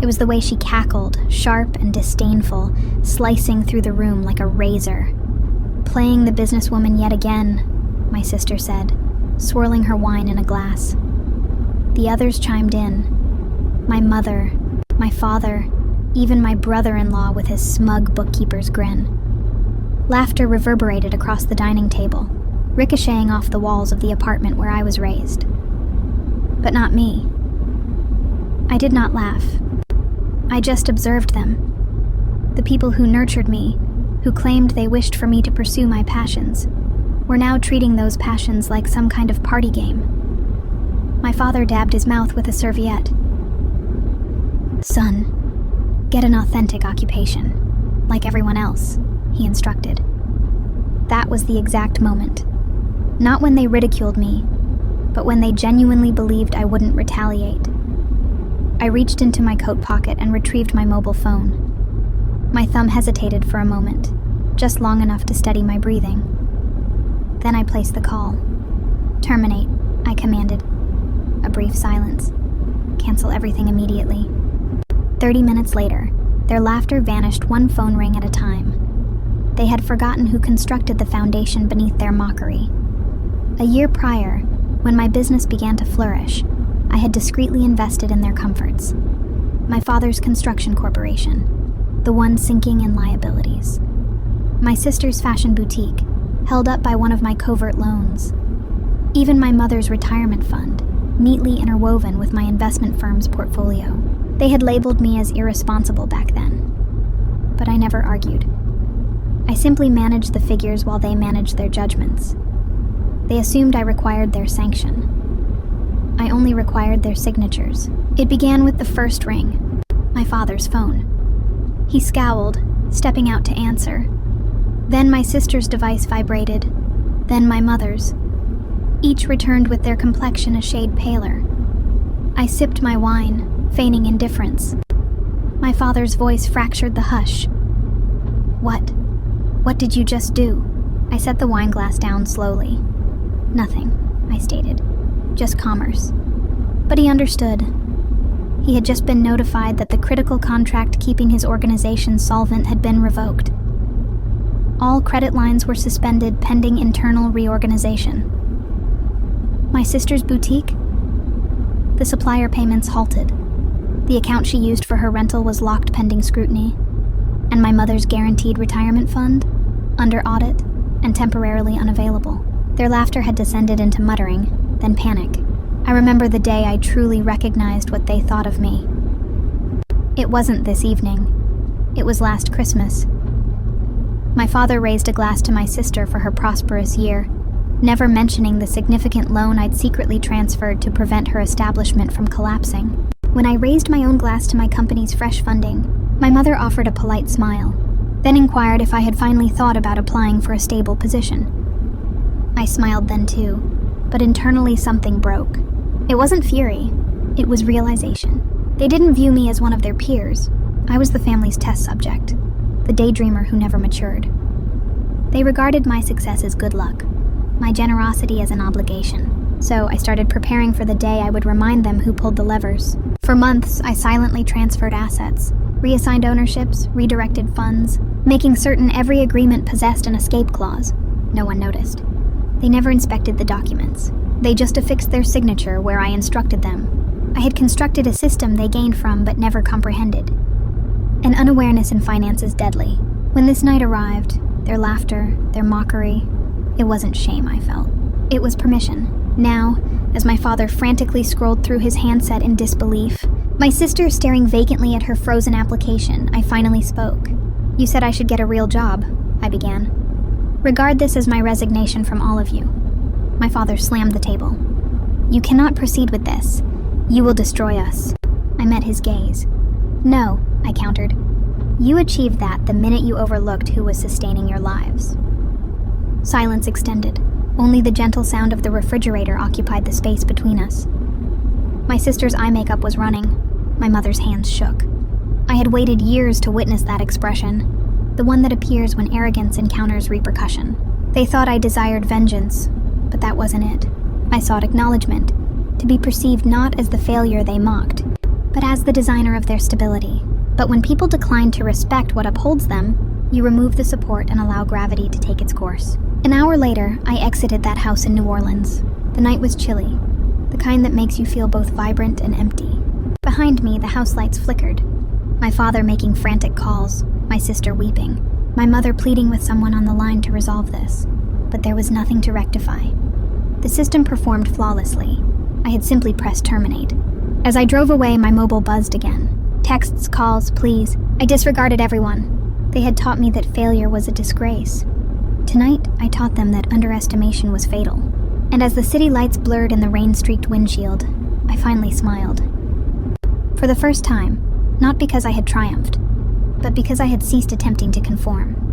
was the way she cackled, sharp and disdainful, slicing through the room like a razor. "Playing the businesswoman yet again," my sister said, swirling her wine in a glass. The others chimed in. My mother, my father, even my brother-in-law with his smug bookkeeper's grin. Laughter reverberated across the dining table, ricocheting off the walls of the apartment where I was raised. But not me. I did not laugh. I just observed them. The people who nurtured me, who claimed they wished for me to pursue my passions, were now treating those passions like some kind of party game. My father dabbed his mouth with a serviette. "Son, get an authentic occupation, like everyone else," he instructed. That was the exact moment. Not when they ridiculed me, but when they genuinely believed I wouldn't retaliate. I reached into my coat pocket and retrieved my mobile phone. My thumb hesitated for a moment, just long enough to steady my breathing. Then I placed the call. "Terminate," I commanded. A brief silence. "Cancel everything immediately." 30 minutes later, their laughter vanished one phone ring at a time. They had forgotten who constructed the foundation beneath their mockery. A year prior, when my business began to flourish, I had discreetly invested in their comforts. My father's construction corporation, the one sinking in liabilities. My sister's fashion boutique, held up by one of my covert loans. Even my mother's retirement fund, neatly interwoven with my investment firm's portfolio. They had labeled me as irresponsible back then. But I never argued. I simply managed the figures while they managed their judgments. They assumed I required their sanction. I only required their signatures. It began with the first ring, my father's phone. He scowled, stepping out to answer. Then my sister's device vibrated, then my mother's. Each returned with their complexion a shade paler. I sipped my wine, feigning indifference. My father's voice fractured the hush. "What? What did you just do?" I set the wine glass down slowly. "Nothing," I stated. "Just commerce." But he understood. He had just been notified that the critical contract keeping his organization solvent had been revoked. All credit lines were suspended pending internal reorganization. My sister's boutique? The supplier payments halted. The account she used for her rental was locked pending scrutiny. And my mother's guaranteed retirement fund? Under audit and temporarily unavailable. Their laughter had descended into muttering, then panic. I remember the day I truly recognized what they thought of me. It wasn't this evening. It was last Christmas. My father raised a glass to my sister for her prosperous year, never mentioning the significant loan I'd secretly transferred to prevent her establishment from collapsing. When I raised my own glass to my company's fresh funding, my mother offered a polite smile, then inquired if I had finally thought about applying for a stable position. I smiled then too, but internally something broke. It wasn't fury, it was realization. They didn't view me as one of their peers. I was the family's test subject, the daydreamer who never matured. They regarded my success as good luck, my generosity as an obligation. So I started preparing for the day I would remind them who pulled the levers. For months, I silently transferred assets, reassigned ownerships, redirected funds, making certain every agreement possessed an escape clause. No one noticed. They never inspected the documents. They just affixed their signature where I instructed them. I had constructed a system they gained from but never comprehended. An unawareness in finance is deadly. When this night arrived, their laughter, their mockery, it wasn't shame I felt. It was permission. Now, as my father frantically scrolled through his handset in disbelief, my sister staring vacantly at her frozen application, I finally spoke. "You said I should get a real job," I began. "Regard this as my resignation from all of you." My father slammed the table. "You cannot proceed with this. You will destroy us." I met his gaze. "No," I countered. "You achieved that the minute you overlooked who was sustaining your lives." Silence extended. Only the gentle sound of the refrigerator occupied the space between us. My sister's eye makeup was running. My mother's hands shook. I had waited years to witness that expression, the one that appears when arrogance encounters repercussion. They thought I desired vengeance, but that wasn't it. I sought acknowledgement, to be perceived not as the failure they mocked, but as the designer of their stability. But when people decline to respect what upholds them, you remove the support and allow gravity to take its course. An hour later, I exited that house in New Orleans. The night was chilly, the kind that makes you feel both vibrant and empty. Behind me, the house lights flickered. My father making frantic calls, my sister weeping, my mother pleading with someone on the line to resolve this. But there was nothing to rectify. The system performed flawlessly. I had simply pressed terminate. As I drove away, my mobile buzzed again. Texts, calls, pleas. I disregarded everyone. They had taught me that failure was a disgrace. Tonight, I taught them that underestimation was fatal. And as the city lights blurred in the rain-streaked windshield, I finally smiled. For the first time, not because I had triumphed, but because I had ceased attempting to conform.